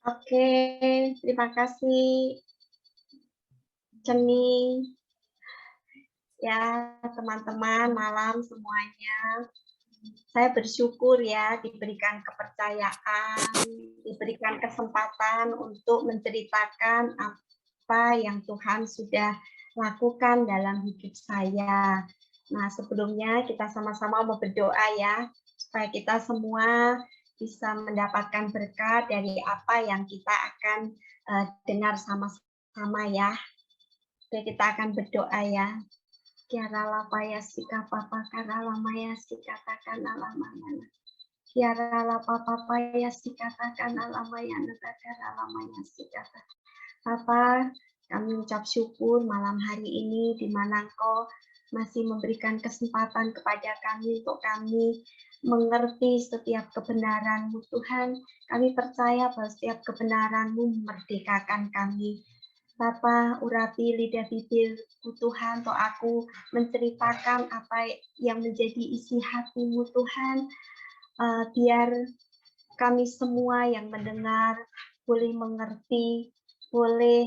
Oke, terima kasih Ceni. Ya, teman-teman, malam semuanya. Saya bersyukur ya diberikan kepercayaan, diberikan kesempatan untuk menceritakan apa yang Tuhan sudah lakukan dalam hidup saya. Nah, sebelumnya kita sama-sama mau berdoa ya, supaya kita semua bisa mendapatkan berkat dari apa yang kita akan dengar sama-sama ya. Oke, kita akan berdoa ya. Kiara lapaya sika papa kara lamaya sika takana lamaya. Kiara lapa papa ya sika takana lamaya kara lamaya sika. Papa, kami ucap syukur malam hari ini di mana Engkau masih memberikan kesempatan kepada kami untuk kami mengerti setiap kebenaran-Mu Tuhan. Kami percaya bahwa setiap kebenaran-Mu memerdekakan kami. Bapa, urapi lidah bibirku Tuhan, untuk aku menceritakan apa yang menjadi isi hati-Mu Tuhan, biar kami semua yang mendengar boleh mengerti, boleh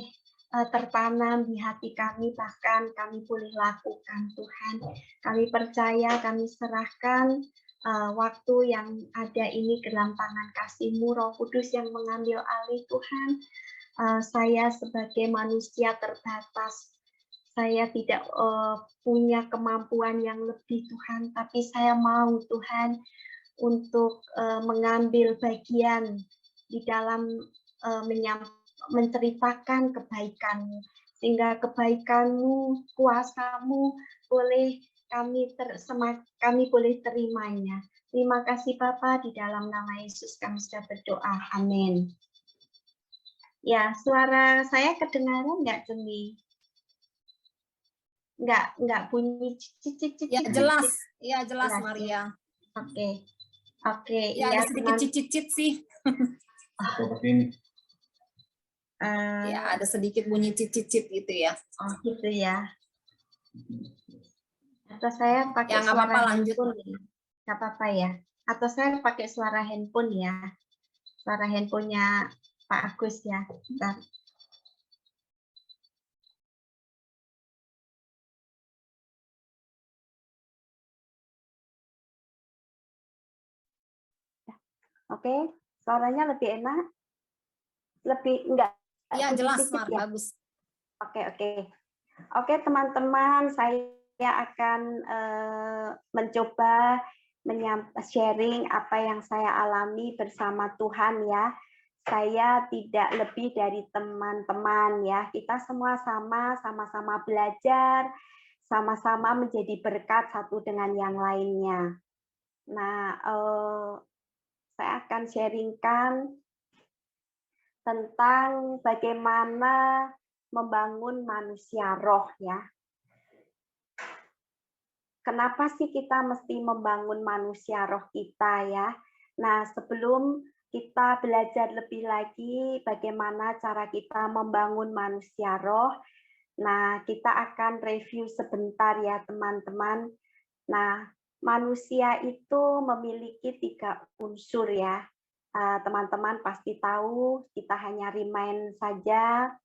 tertanam di hati kami, bahkan kami boleh lakukan Tuhan. Kami percaya, kami serahkan waktu yang ada ini ke dalam tangan kasih-Mu, Roh Kudus yang mengambil alih Tuhan. Saya sebagai manusia terbatas, saya tidak punya kemampuan yang lebih Tuhan, tapi saya mau Tuhan untuk mengambil bagian di dalam menceritakan kebaikan-Mu, sehingga kebaikan-Mu, kuasa-Mu boleh kami boleh terimanya. Terima kasih Bapa, di dalam nama Yesus kami sudah berdoa. Amin. Ya, suara saya kedengaran nggak, Cumi? Nggak bunyi cicit. Ya, jelas. Ya, jelas, Maria. Oke, ya, ya, ada sedikit cicit sih. Seperti ini. Ya, ada sedikit bunyi cicit gitu ya. Oh, gitu ya. Atau saya pakai ya, suara apa-apa, handphone ya? Nggak apa-apa ya? Atau saya pakai suara handphone ya? Suara handphonenya Pak Agus ya. Bentar. Oke, suaranya lebih enak? Enggak ya, jelas, Mar, ya? Bagus. Oke, teman-teman, saya akan mencoba sharing apa yang saya alami bersama Tuhan ya. Saya tidak lebih dari teman-teman ya. Kita semua sama-sama belajar, sama-sama menjadi berkat satu dengan yang lainnya. Nah, saya akan sharingkan tentang bagaimana membangun manusia roh ya. Kenapa sih kita mesti membangun manusia roh kita ya? Nah, sebelum kita belajar lebih lagi bagaimana cara kita membangun manusia roh, nah kita akan review sebentar ya teman-teman. Nah, manusia itu memiliki 3 unsur ya. Teman-teman pasti tahu, kita hanya remind saja,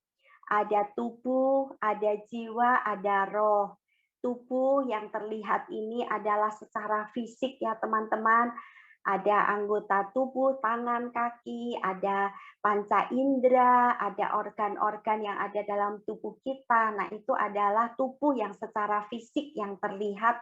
ada tubuh, ada jiwa, ada roh. Tubuh yang terlihat ini adalah secara fisik ya teman-teman. Ada anggota tubuh, tangan, kaki, ada panca indera, ada organ-organ yang ada dalam tubuh kita. Nah, itu adalah tubuh yang secara fisik yang terlihat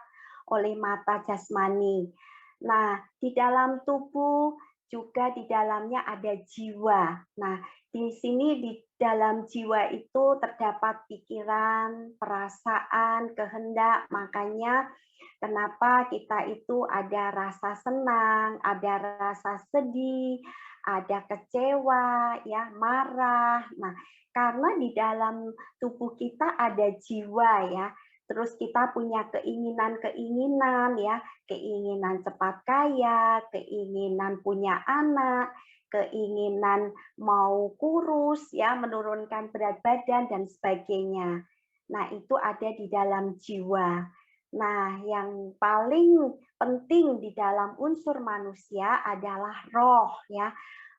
oleh mata jasmani. Nah, di dalam tubuh juga di dalamnya ada jiwa. Nah, di sini di dalam jiwa itu terdapat pikiran, perasaan, kehendak. Makanya kenapa kita itu ada rasa senang, ada rasa sedih, ada kecewa, ya, marah. Nah, karena di dalam tubuh kita ada jiwa ya. Terus kita punya keinginan-keinginan ya, keinginan cepat kaya, keinginan punya anak, keinginan mau kurus ya, menurunkan berat badan dan sebagainya. Nah, itu ada di dalam jiwa. Nah, yang paling penting di dalam unsur manusia adalah roh ya.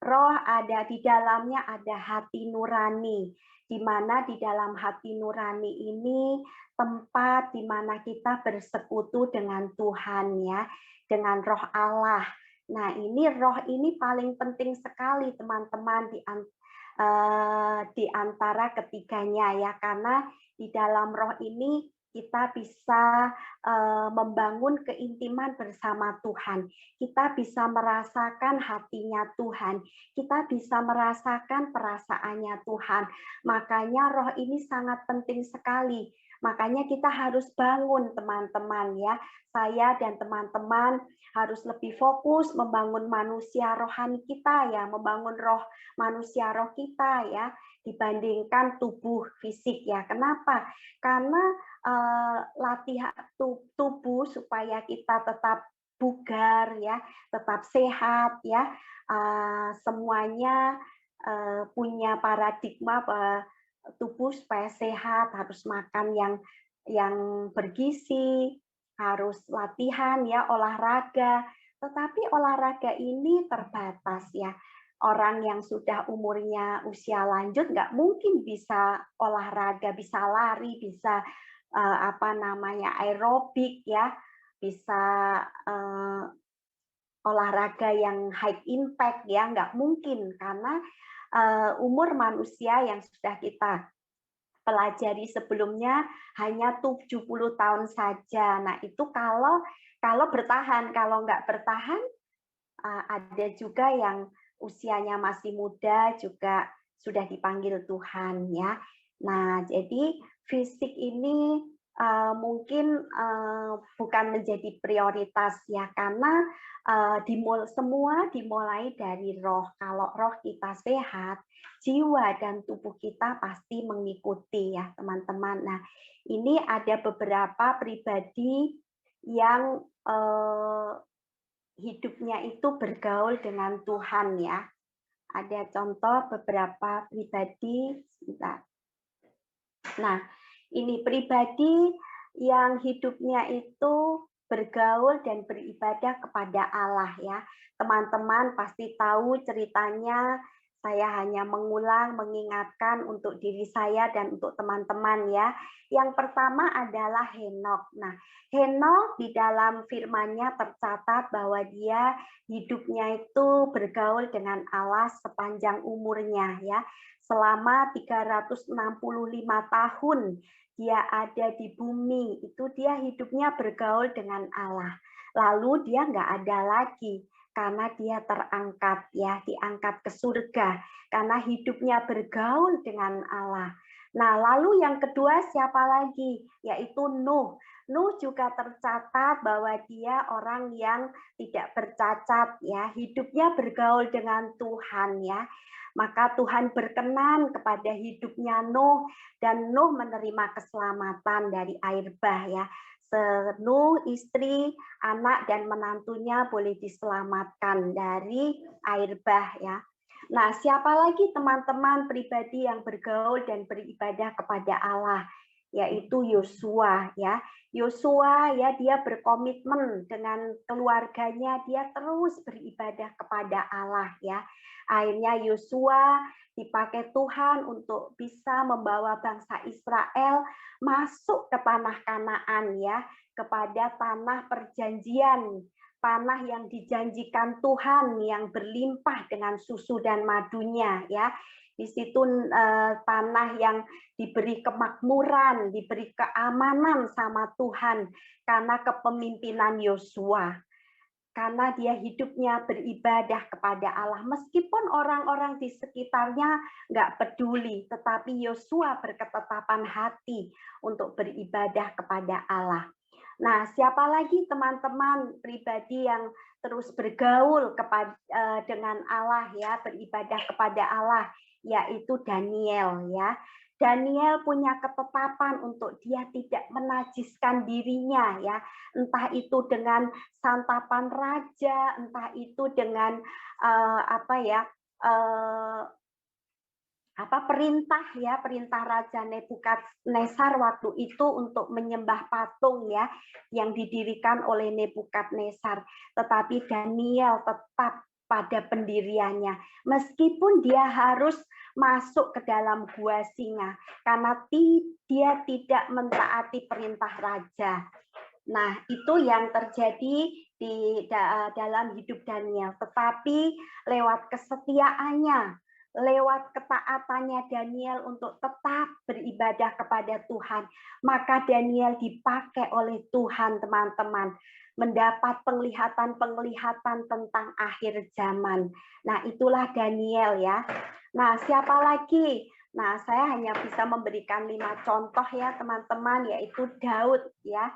Roh ada di dalamnya, ada hati nurani, di mana di dalam hati nurani ini tempat di mana kita bersekutu dengan Tuhan ya, dengan roh Allah. Nah, ini roh ini paling penting sekali teman-teman di antara ketiganya ya, karena di dalam roh ini kita bisa membangun keintiman bersama Tuhan. Kita bisa merasakan hatinya Tuhan. Kita bisa merasakan perasaannya Tuhan. Makanya roh ini sangat penting sekali. Makanya kita harus bangun teman-teman ya. Saya dan teman-teman harus lebih fokus membangun manusia rohani kita ya, membangun roh manusia roh kita ya, dibandingkan tubuh fisik ya. Kenapa? Karena latihan tubuh supaya kita tetap bugar ya, tetap sehat ya. Semuanya punya paradigma bahwa tubuh supaya sehat harus makan yang bergizi, harus latihan ya, olahraga. Tetapi olahraga ini terbatas ya. Orang yang sudah umurnya usia lanjut nggak mungkin bisa olahraga, bisa lari, bisa aerobik ya, bisa olahraga yang high impact ya, nggak mungkin karena umur manusia yang sudah kita pelajari sebelumnya hanya 70 tahun saja. Nah, itu kalau bertahan, kalau nggak bertahan ada juga yang usianya masih muda juga sudah dipanggil Tuhan ya. Nah, jadi fisik ini mungkin bukan menjadi prioritas ya, karena semua dimulai dari roh. Kalau roh kita sehat, jiwa dan tubuh kita pasti mengikuti ya teman-teman. Nah, ini ada beberapa pribadi yang hidupnya itu bergaul dengan Tuhan ya. Ada contoh beberapa pribadi. Sebentar. Nah, ini pribadi yang hidupnya itu bergaul dan beribadah kepada Allah ya. Teman-teman pasti tahu ceritanya, saya hanya mengulang, mengingatkan untuk diri saya dan untuk teman-teman ya. Yang pertama adalah Henokh. Nah, Henokh di dalam firman-Nya tercatat bahwa dia hidupnya itu bergaul dengan Allah sepanjang umurnya ya. Selama 365 tahun dia ada di bumi, itu dia hidupnya bergaul dengan Allah. Lalu dia nggak ada lagi karena dia terangkat ya, diangkat ke surga karena hidupnya bergaul dengan Allah. Nah, lalu yang kedua siapa lagi? Yaitu Nuh. Nuh juga tercatat bahwa dia orang yang tidak bercacat ya, hidupnya bergaul dengan Tuhan ya. Maka Tuhan berkenan kepada hidupnya Nuh dan Nuh menerima keselamatan dari air bah ya. Nuh, istri, anak dan menantunya boleh diselamatkan dari air bah ya. Nah, siapa lagi teman-teman pribadi yang bergaul dan beribadah kepada Allah? Yaitu Yosua ya. Yosua ya, dia berkomitmen dengan keluarganya, dia terus beribadah kepada Allah ya. Akhirnya Yosua dipakai Tuhan untuk bisa membawa bangsa Israel masuk ke tanah Kanaan ya, kepada tanah perjanjian, tanah yang dijanjikan Tuhan yang berlimpah dengan susu dan madunya ya. Di situ tanah yang diberi kemakmuran, diberi keamanan sama Tuhan karena kepemimpinan Yosua. Karena dia hidupnya beribadah kepada Allah. Meskipun orang-orang di sekitarnya nggak peduli, tetapi Yosua berketetapan hati untuk beribadah kepada Allah. Nah, siapa lagi teman-teman pribadi yang terus bergaul dengan Allah ya, beribadah kepada Allah, yaitu Daniel ya. Daniel punya ketetapan untuk dia tidak menajiskan dirinya ya, entah itu dengan santapan raja, entah itu dengan perintah Raja Nebukadnezar waktu itu untuk menyembah patung ya yang didirikan oleh Nebukadnezar. Tetapi Daniel tetap pada pendiriannya meskipun dia harus masuk ke dalam gua singa karena dia tidak mentaati perintah raja. Nah, itu yang terjadi di dalam hidup Daniel. Tetapi lewat kesetiaannya, lewat ketaatannya Daniel untuk tetap beribadah kepada Tuhan, maka Daniel dipakai oleh Tuhan, teman-teman, mendapat penglihatan-penglihatan tentang akhir zaman. Nah, itulah Daniel ya. Nah, siapa lagi? Nah, saya hanya bisa memberikan 5 contoh ya, teman-teman, yaitu Daud ya.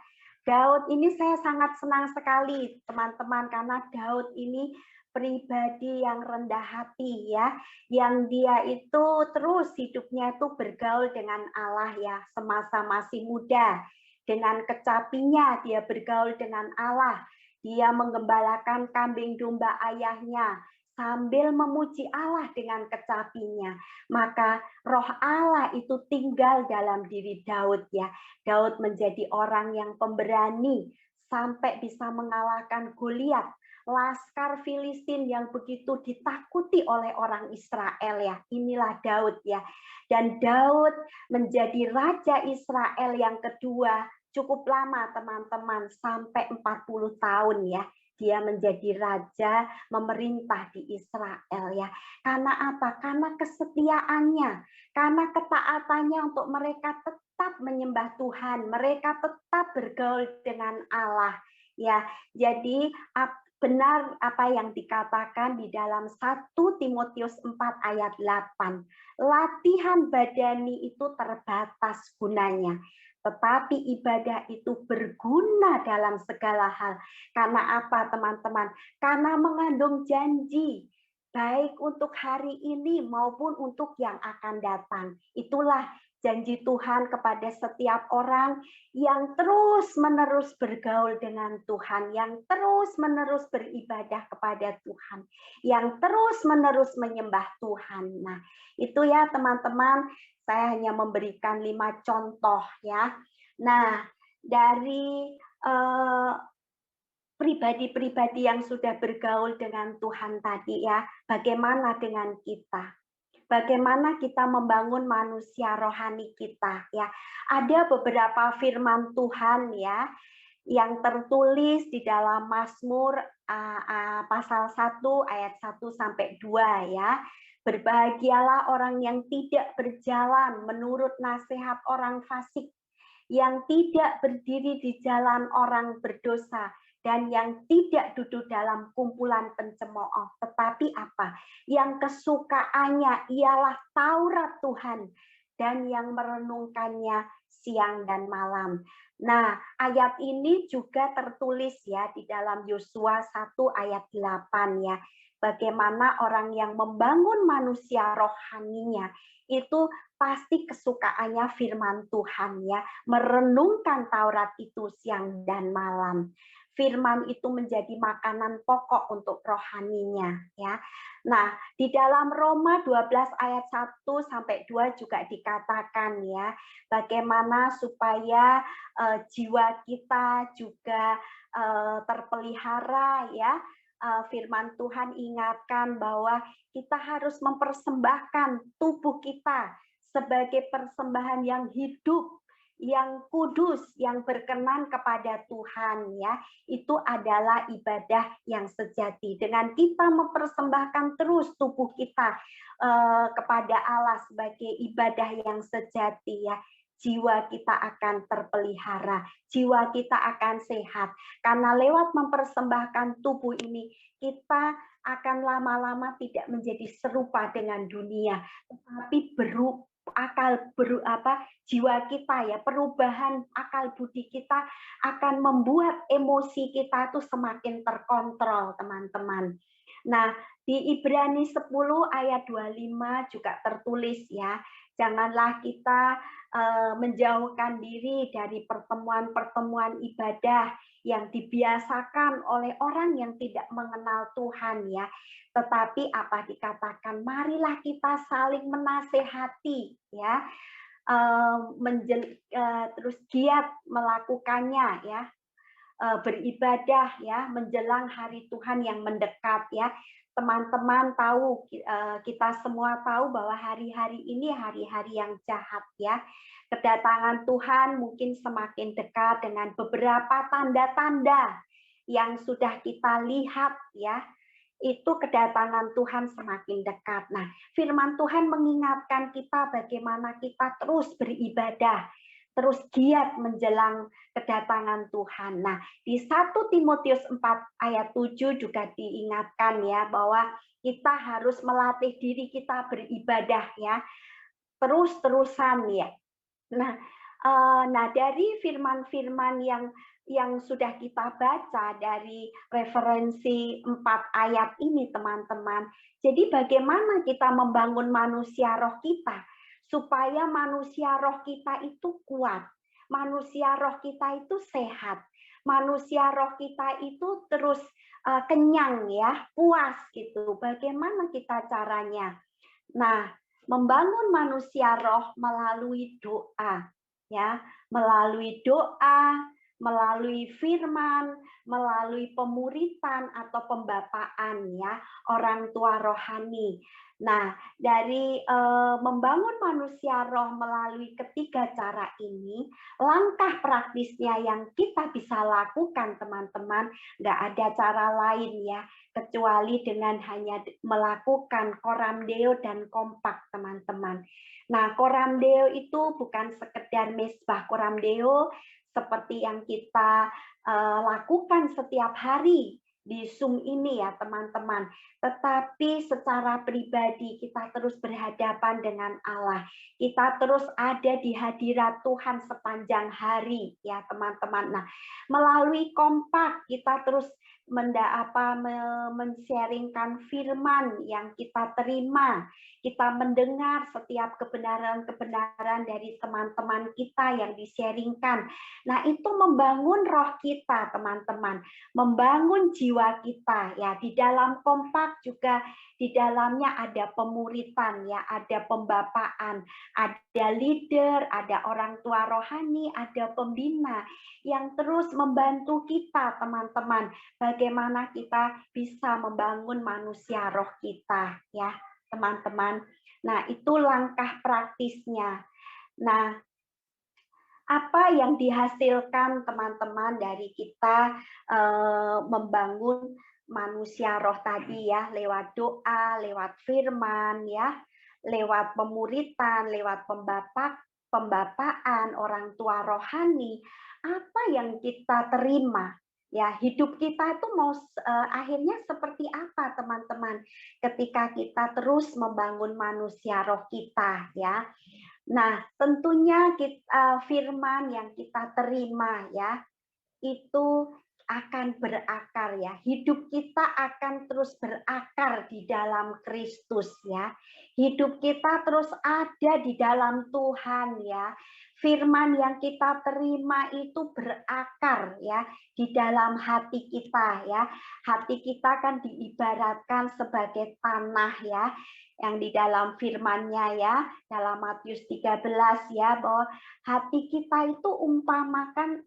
Daud ini saya sangat senang sekali, teman-teman, karena Daud ini pribadi yang rendah hati ya, yang dia itu terus hidupnya itu bergaul dengan Allah ya, semasa masih muda. Dengan kecapinya dia bergaul dengan Allah. Dia menggembalakan kambing domba ayahnya sambil memuji Allah dengan kecapinya. Maka roh Allah itu tinggal dalam diri Daud ya. Daud menjadi orang yang pemberani sampai bisa mengalahkan Goliat, laskar Filistin yang begitu ditakuti oleh orang Israel ya. Inilah Daud ya. Dan Daud menjadi raja Israel yang kedua cukup lama, teman-teman, sampai 40 tahun ya. Dia menjadi raja memerintah di Israel ya. Karena apa? Karena kesetiaannya, karena ketaatannya untuk mereka tetap menyembah Tuhan, mereka tetap bergaul dengan Allah ya. Jadi benar apa yang dikatakan di dalam 1 Timotius 4 ayat 8. Latihan badani itu terbatas gunanya, tetapi ibadah itu berguna dalam segala hal. Karena apa, teman-teman? Karena mengandung janji, baik untuk hari ini maupun untuk yang akan datang. Itulah janji Tuhan kepada setiap orang yang terus-menerus bergaul dengan Tuhan, yang terus-menerus beribadah kepada Tuhan, yang terus-menerus menyembah Tuhan. Nah, itu ya teman-teman, saya hanya memberikan 5 contoh ya. Nah, dari pribadi-pribadi yang sudah bergaul dengan Tuhan tadi ya, bagaimana dengan kita? Bagaimana kita membangun manusia rohani kita ya? Ada beberapa firman Tuhan ya yang tertulis di dalam Mazmur pasal 1 ayat 1 sampai 2 ya. Berbahagialah orang yang tidak berjalan menurut nasihat orang fasik, yang tidak berdiri di jalan orang berdosa, dan yang tidak duduk dalam kumpulan pencemooh. Tetapi apa? Yang kesukaannya ialah Taurat Tuhan, dan yang merenungkannya siang dan malam. Nah, ayat ini juga tertulis ya di dalam Yosua 1 ayat 8 ya. Bagaimana orang yang membangun manusia rohaninya itu pasti kesukaannya firman Tuhan ya, merenungkan Taurat itu siang dan malam. Firman itu menjadi makanan pokok untuk rohaninya ya. Nah, di dalam Roma 12 ayat 1 sampai 2 juga dikatakan ya, bagaimana supaya jiwa kita juga terpelihara ya. Firman Tuhan ingatkan bahwa kita harus mempersembahkan tubuh kita sebagai persembahan yang hidup, yang kudus, yang berkenan kepada Tuhan ya. Itu adalah ibadah yang sejati. Dengan kita mempersembahkan terus tubuh kita kepada Allah sebagai ibadah yang sejati ya, jiwa kita akan terpelihara, jiwa kita akan sehat. Karena lewat mempersembahkan tubuh ini, kita akan lama-lama tidak menjadi serupa dengan dunia, tetapi jiwa kita ya, perubahan akal budi kita akan membuat emosi kita itu semakin terkontrol, teman-teman. Nah, di Ibrani 10 ayat 25 juga tertulis ya, janganlah kita menjauhkan diri dari pertemuan-pertemuan ibadah yang dibiasakan oleh orang yang tidak mengenal Tuhan ya. Tetapi apa dikatakan, marilah kita saling menasehati ya, terus giat melakukannya ya, beribadah ya menjelang hari Tuhan yang mendekat ya. Teman-teman tahu, kita semua tahu bahwa hari-hari ini hari-hari yang jahat ya. Kedatangan Tuhan mungkin semakin dekat dengan beberapa tanda-tanda yang sudah kita lihat ya. Itu kedatangan Tuhan semakin dekat. Nah, firman Tuhan mengingatkan kita bagaimana kita terus beribadah, terus giat menjelang kedatangan Tuhan. Nah, di 1 Timotius 4 ayat 7 juga diingatkan ya bahwa kita harus melatih diri kita beribadah ya, terus-terusan ya. Nah, dari firman-firman yang sudah kita baca dari referensi 4 ayat ini teman-teman. Jadi bagaimana kita membangun manusia roh kita supaya manusia roh kita itu kuat, manusia roh kita itu sehat, manusia roh kita itu terus kenyang ya, puas gitu. Bagaimana kita caranya? Nah, membangun manusia roh melalui doa ya, melalui doa, melalui firman, melalui pemuritan atau pembapaan ya, orang tua rohani. Nah, dari membangun manusia roh melalui ketiga cara ini, langkah praktisnya yang kita bisa lakukan teman-teman, nggak ada cara lain ya, kecuali dengan hanya melakukan Coram Deo dan kompak teman-teman. Nah, Coram Deo itu bukan sekedar mesbah Coram Deo seperti yang kita lakukan setiap hari di Zoom ini ya teman-teman, tetapi secara pribadi kita terus berhadapan dengan Allah, kita terus ada di hadirat Tuhan sepanjang hari ya teman-teman. Nah, melalui kompak kita terus men-sharingkan firman yang kita terima, kita mendengar setiap kebenaran-kebenaran dari teman-teman kita yang di-sharingkan. Nah, itu membangun roh kita, teman-teman, membangun jiwa kita ya. Di dalam kompak juga di dalamnya ada pemuritan ya, ada pembapaan, ada leader, ada orang tua rohani, ada pembina yang terus membantu kita, teman-teman, bagaimana kita bisa membangun manusia roh kita ya, teman-teman. Nah, itu langkah praktisnya. Nah, apa yang dihasilkan teman-teman dari kita membangun manusia roh tadi ya, lewat doa, lewat firman ya, lewat pemuritan, lewat pembapaan orang tua rohani, apa yang kita terima ya, hidup kita itu mau akhirnya seperti apa teman-teman ketika kita terus membangun manusia roh kita ya. Nah, tentunya firman yang kita terima ya, itu akan berakar ya. Hidup kita akan terus berakar di dalam Kristus ya. Hidup kita terus ada di dalam Tuhan ya. Firman yang kita terima itu berakar ya di dalam hati kita ya. Hati kita kan diibaratkan sebagai tanah ya, yang di dalam firman-Nya ya, dalam Matius 13 ya, bahwa hati kita itu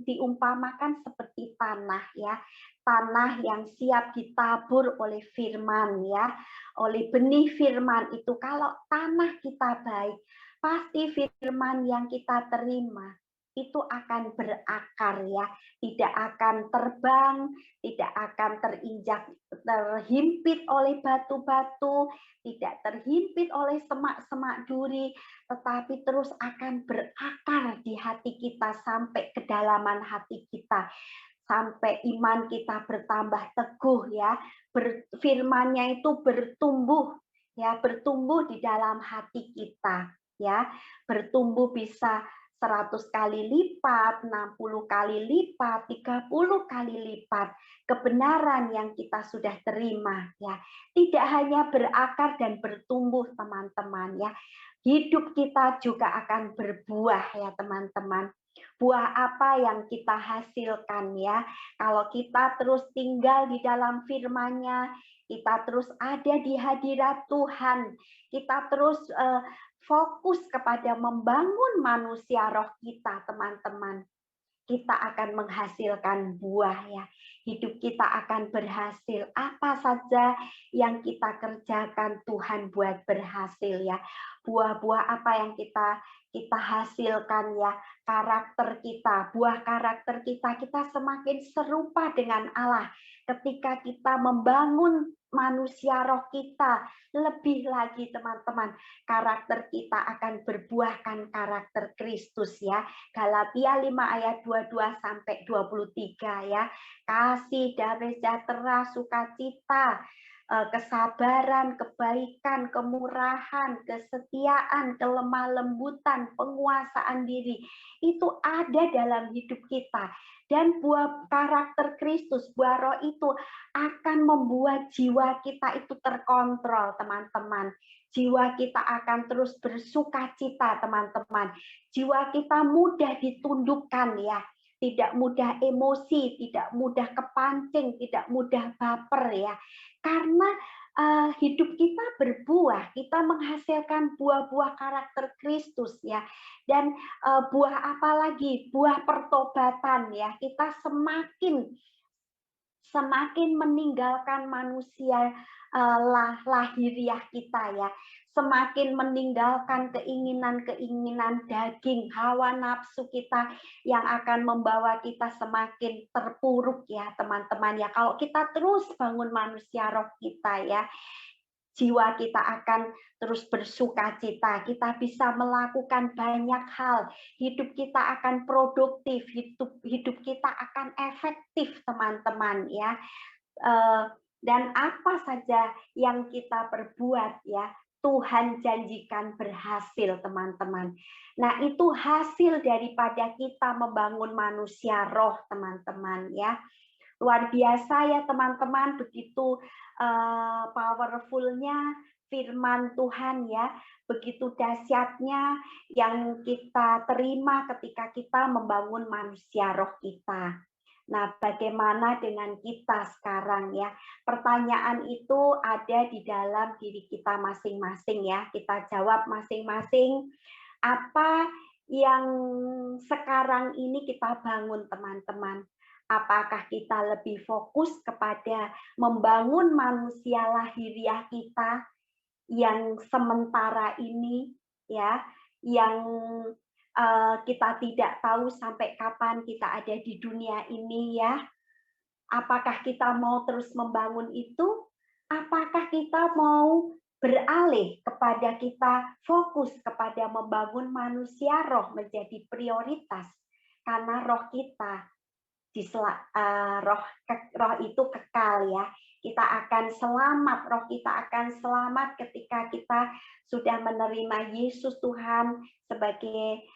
diumpamakan seperti tanah ya, tanah yang siap ditabur oleh firman ya, oleh benih firman itu. Kalau tanah kita baik, pasti firman yang kita terima itu akan berakar ya, tidak akan terbang, tidak akan terhimpit oleh batu-batu, tidak terhimpit oleh semak-semak duri, tetapi terus akan berakar di hati kita sampai kedalaman hati kita, sampai iman kita bertambah teguh ya, firman-Nya itu bertumbuh ya, bertumbuh di dalam hati kita ya, bertumbuh bisa 100 kali lipat, 60 kali lipat, 30 kali lipat kebenaran yang kita sudah terima ya. Tidak hanya berakar dan bertumbuh teman-teman ya. Hidup kita juga akan berbuah ya teman-teman. Buah apa yang kita hasilkan ya. Kalau kita terus tinggal di dalam firman-Nya, kita terus ada di hadirat Tuhan, kita terus fokus kepada membangun manusia roh kita, teman-teman. Kita akan menghasilkan buah ya. Hidup kita akan berhasil. Apa saja yang kita kerjakan Tuhan buat berhasil ya. Buah-buah apa yang kita hasilkan ya. Karakter kita, buah karakter kita semakin serupa dengan Allah ketika kita membangun manusia roh kita. Lebih lagi teman-teman, karakter kita akan berbuahkan karakter Kristus ya. Galatia 5 ayat 22 sampai 23 ya. Kasih, damai sejahtera, sukacita, kesabaran, kebaikan, kemurahan, kesetiaan, kelemah lembutan, penguasaan diri. Itu ada dalam hidup kita. Dan buah karakter Kristus, buah roh itu akan membuat jiwa kita itu terkontrol, teman-teman. Jiwa kita akan terus bersukacita, teman-teman. Jiwa kita mudah ditundukkan ya. Tidak mudah emosi, tidak mudah kepancing, tidak mudah baper ya. Karena hidup kita berbuah, kita menghasilkan buah-buah karakter Kristus ya. Dan buah apa lagi? Buah pertobatan ya. Kita semakin meninggalkan manusia lahiriah kita ya, semakin meninggalkan keinginan-keinginan daging, hawa nafsu kita yang akan membawa kita semakin terpuruk ya teman-teman ya. Kalau kita terus bangun manusia roh kita ya, jiwa kita akan terus bersukacita, kita bisa melakukan banyak hal, hidup kita akan produktif, hidup kita akan efektif teman-teman ya. Dan apa saja yang kita perbuat ya, Tuhan janjikan berhasil teman-teman. Nah itu hasil daripada kita membangun manusia roh teman-teman ya. Luar biasa ya teman-teman, begitu powerfulnya firman Tuhan ya, begitu dahsyatnya yang kita terima ketika kita membangun manusia roh kita. Nah, bagaimana dengan kita sekarang ya? Pertanyaan itu ada di dalam diri kita masing-masing ya. Kita jawab masing-masing apa yang sekarang ini kita bangun teman-teman. Apakah kita lebih fokus kepada membangun manusia lahiriah kita yang sementara ini ya, yang kita tidak tahu sampai kapan kita ada di dunia ini ya. Apakah kita mau terus membangun itu? Apakah kita mau beralih kepada kita fokus kepada membangun manusia roh menjadi prioritas? Karena roh kita roh itu kekal ya. Kita akan selamat, roh kita akan selamat ketika kita sudah menerima Yesus Tuhan sebagai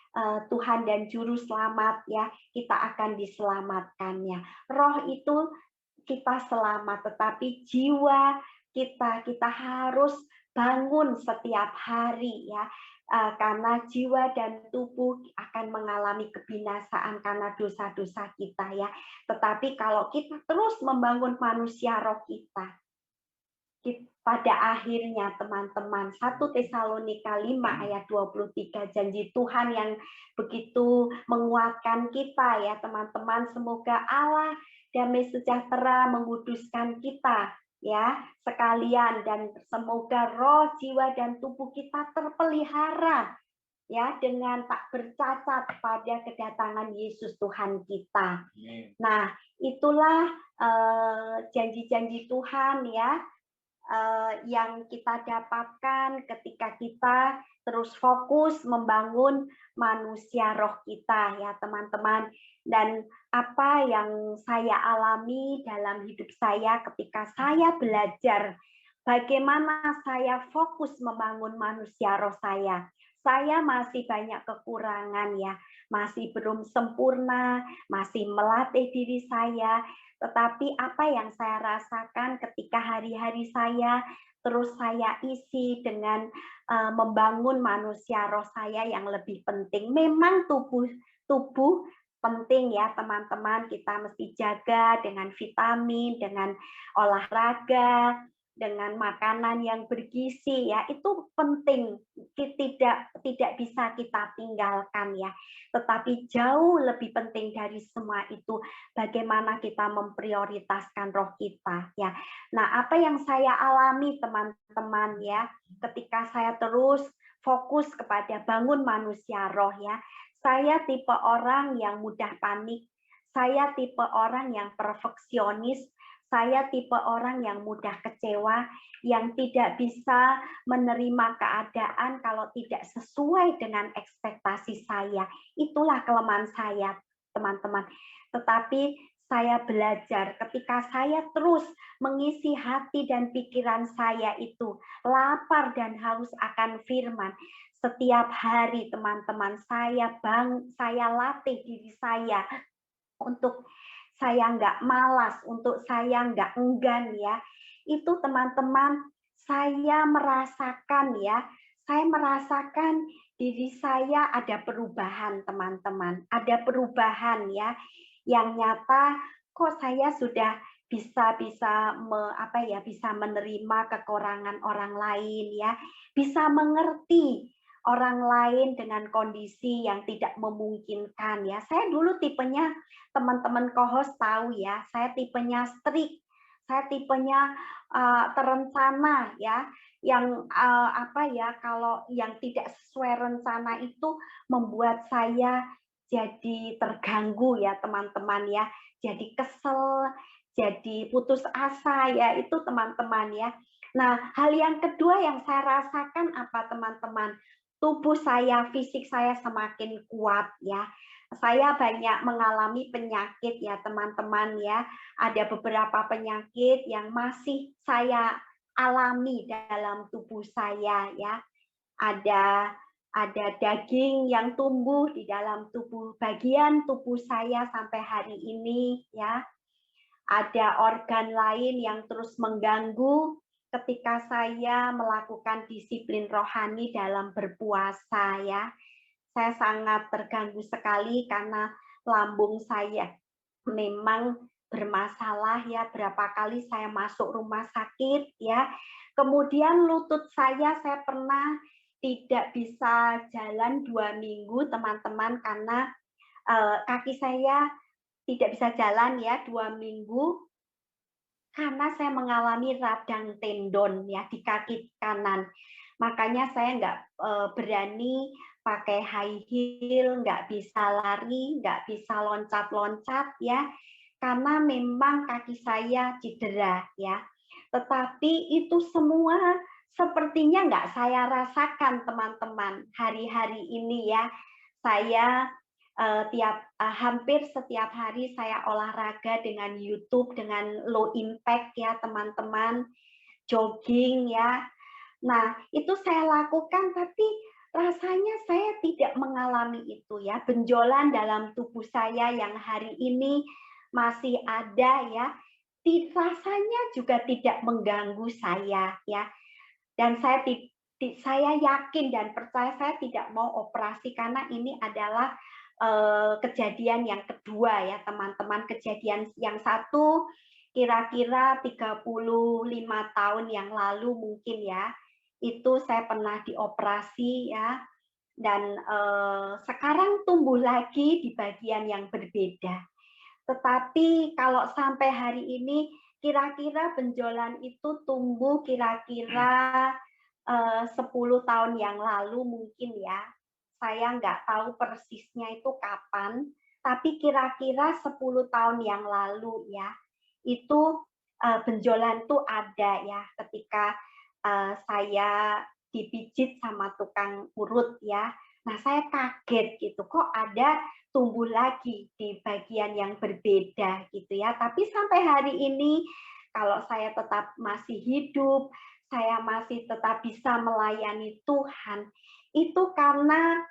Tuhan dan Juru Selamat ya. Kita akan diselamatkannya. Roh itu kita selamat, tetapi jiwa kita harus bangun setiap hari ya. Karena jiwa dan tubuh akan mengalami kebinasaan karena dosa-dosa kita ya. Tetapi kalau kita terus membangun manusia roh kita, pada akhirnya teman-teman 1 Tesalonika 5 ayat 23 janji Tuhan yang begitu menguatkan kita ya teman-teman. Semoga Allah damai sejahtera menguduskan kita ya sekalian, dan semoga roh, jiwa dan tubuh kita terpelihara ya dengan tak bercacat pada kedatangan Yesus Tuhan kita. Nah, itulah janji-janji Tuhan ya yang kita dapatkan ketika kita terus fokus membangun manusia roh kita ya teman-teman. Dan apa yang saya alami dalam hidup saya ketika saya belajar bagaimana saya fokus membangun manusia roh saya masih banyak kekurangan ya, masih belum sempurna, masih melatih diri saya. Tetapi apa yang saya rasakan ketika hari-hari saya terus saya isi dengan membangun manusia roh saya yang lebih penting. Memang tubuh tubuh penting ya teman-teman, kita mesti jaga dengan vitamin, dengan olahraga, dengan makanan yang bergizi ya, itu penting, tidak bisa kita tinggalkan ya. Tetapi jauh lebih penting dari semua itu bagaimana kita memprioritaskan roh kita ya. Nah, apa yang saya alami teman-teman ya, ketika saya terus fokus kepada bangun manusia roh ya. Saya tipe orang yang mudah panik, saya tipe orang yang perfeksionis, saya tipe orang yang mudah kecewa, yang tidak bisa menerima keadaan kalau tidak sesuai dengan ekspektasi saya. Itulah kelemahan saya, teman-teman. Tetapi saya belajar ketika saya terus mengisi hati dan pikiran saya itu lapar dan haus akan firman. Setiap hari, teman-teman, saya latih diri saya untuk saya nggak malas, untuk saya nggak enggan ya. Itu teman-teman, saya merasakan ya, saya merasakan diri saya ada perubahan teman-teman, ada perubahan ya, yang nyata kok saya sudah bisa bisa menerima kekurangan orang lain ya, bisa mengerti orang lain dengan kondisi yang tidak memungkinkan ya. Saya dulu tipenya teman-teman co-host tahu ya, saya tipenya strict, saya tipenya terencana ya, yang kalau yang tidak sesuai rencana itu membuat saya jadi terganggu ya teman-teman ya, jadi kesel, jadi putus asa ya itu teman-teman ya. Nah, hal yang kedua yang saya rasakan apa teman-teman? Tubuh saya, fisik saya semakin kuat ya. Saya banyak mengalami penyakit ya teman-teman ya. Ada beberapa penyakit yang masih saya alami dalam tubuh saya ya. Ada daging yang tumbuh di dalam bagian tubuh saya sampai hari ini ya. Ada organ lain yang terus mengganggu ketika saya melakukan disiplin rohani dalam berpuasa ya. Saya sangat terganggu sekali karena lambung saya memang bermasalah ya, berapa kali saya masuk rumah sakit ya. Kemudian lutut saya pernah tidak bisa jalan 2 minggu teman-teman karena kaki saya tidak bisa jalan ya 2 minggu karena saya mengalami radang tendon ya di kaki kanan. Makanya saya nggak berani pakai high heel, nggak bisa lari, nggak bisa loncat-loncat ya, karena memang kaki saya cedera ya. Tetapi itu semua sepertinya nggak saya rasakan teman-teman hari-hari ini ya. Saya hampir setiap hari saya olahraga dengan YouTube dengan low impact ya teman-teman, jogging ya. Nah, itu saya lakukan tapi rasanya saya tidak mengalami itu ya. Benjolan dalam tubuh saya yang hari ini masih ada ya. Rasanya juga tidak mengganggu saya ya. Dan saya yakin dan percaya saya tidak mau operasi karena ini adalah kejadian yang kedua ya teman-teman. Kejadian yang satu kira-kira 35 tahun yang lalu mungkin ya, itu saya pernah dioperasi ya, dan sekarang tumbuh lagi di bagian yang berbeda. Tetapi kalau sampai hari ini kira-kira benjolan itu tumbuh kira-kira 10 tahun yang lalu mungkin ya. Saya nggak tahu persisnya itu kapan, tapi kira-kira 10 tahun yang lalu ya. Itu benjolan tuh ada ya ketika saya dipijit sama tukang urut ya. Nah, saya kaget gitu, kok ada tumbuh lagi di bagian yang berbeda gitu ya. Tapi sampai hari ini kalau saya tetap masih hidup, saya masih tetap bisa melayani Tuhan, itu karena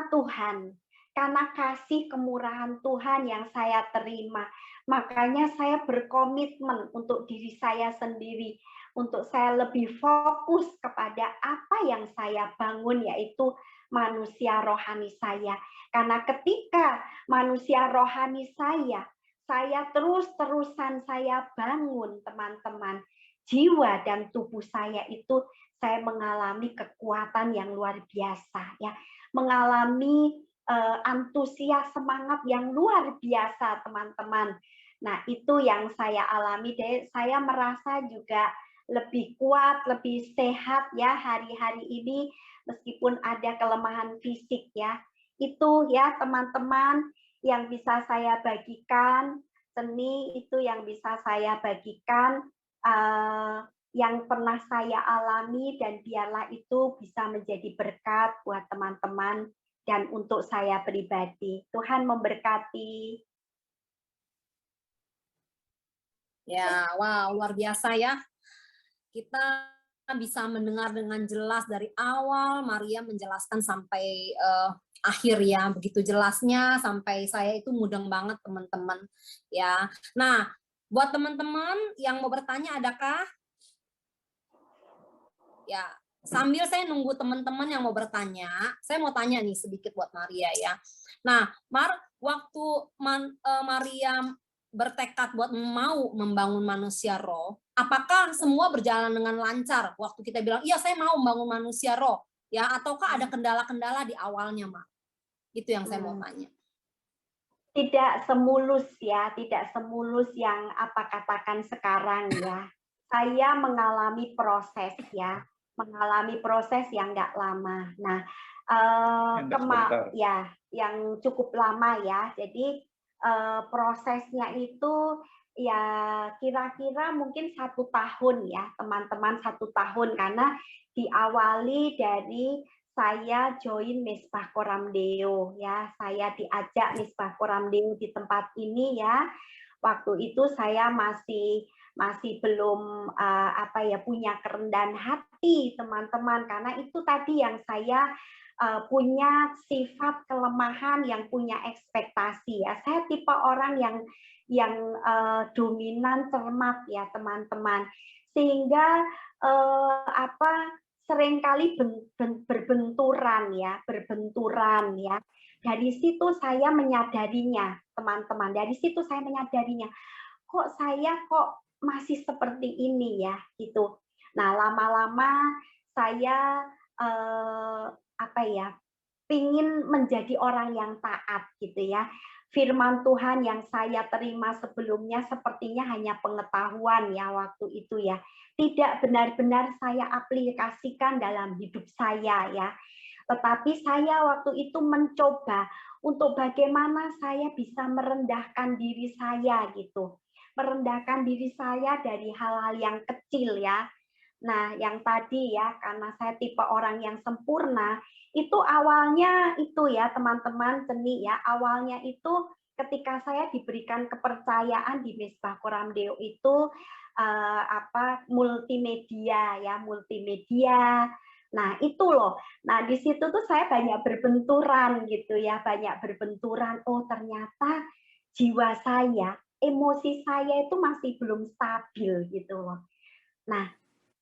Tuhan, karena kasih kemurahan Tuhan yang saya terima. Makanya saya berkomitmen untuk diri saya sendiri untuk saya lebih fokus kepada apa yang saya bangun, yaitu manusia rohani saya. Karena ketika manusia rohani saya terus-terusan saya bangun, teman-teman, jiwa dan tubuh saya itu saya mengalami kekuatan yang luar biasa, ya, mengalami antusias semangat yang luar biasa, teman-teman. Nah, itu yang saya alami. Saya merasa juga lebih kuat, lebih sehat ya hari-hari ini meskipun ada kelemahan fisik ya. Itu ya teman-teman yang bisa saya bagikan, seni itu yang bisa saya bagikan, yang pernah saya alami, dan biarlah itu bisa menjadi berkat buat teman-teman dan untuk saya pribadi. Tuhan memberkati. Ya, wow, luar biasa ya. Kita bisa mendengar dengan jelas dari awal Maria menjelaskan sampai akhir ya, begitu jelasnya sampai saya itu mudeng banget teman-teman ya. Nah, buat teman-teman yang mau bertanya adakah? Ya, sambil saya nunggu teman-teman yang mau bertanya, saya mau tanya nih sedikit buat Maria ya. Nah, waktu Maria bertekad buat mau membangun manusia roh, apakah semua berjalan dengan lancar? Waktu kita bilang, iya saya mau membangun manusia roh, ya, ataukah ada kendala-kendala di awalnya, Mak? Itu yang saya mau tanya. Tidak semulus ya, tidak semulus yang apa katakan sekarang ya. Saya mengalami proses ya, mengalami proses yang nggak lama. Nah, yang cukup lama ya. Jadi prosesnya itu ya kira-kira mungkin 1 tahun ya, teman-teman, 1 tahun, karena diawali dari saya join Misbah Koramdeo ya, saya diajak Misbah Koramdeo di tempat ini ya. Waktu itu saya masih belum punya kerendahan hati, teman-teman, karena itu tadi yang saya punya sifat kelemahan, yang punya ekspektasi ya. Saya tipe orang yang dominan, cermat ya, teman-teman, sehingga seringkali berbenturan ya. Dari situ saya menyadarinya, teman-teman. Dari situ saya menyadarinya, kok saya masih seperti ini ya, gitu. Nah, lama-lama saya pingin menjadi orang yang taat gitu ya. Firman Tuhan yang saya terima sebelumnya sepertinya hanya pengetahuan ya waktu itu ya. Tidak benar-benar saya aplikasikan dalam hidup saya ya. Tetapi saya waktu itu mencoba untuk bagaimana saya bisa merendahkan diri saya gitu. Merendahkan diri saya dari hal-hal yang kecil ya. Nah, yang tadi ya, karena saya tipe orang yang sempurna, itu awalnya itu ya, teman-teman, seni ya, awalnya itu ketika saya diberikan kepercayaan di Misbah Koramdeo itu multimedia ya, multimedia. Nah, itu loh. Nah, di situ tuh saya banyak berbenturan gitu ya, banyak berbenturan. Oh, ternyata jiwa saya, emosi saya itu masih belum stabil gitu loh. Nah,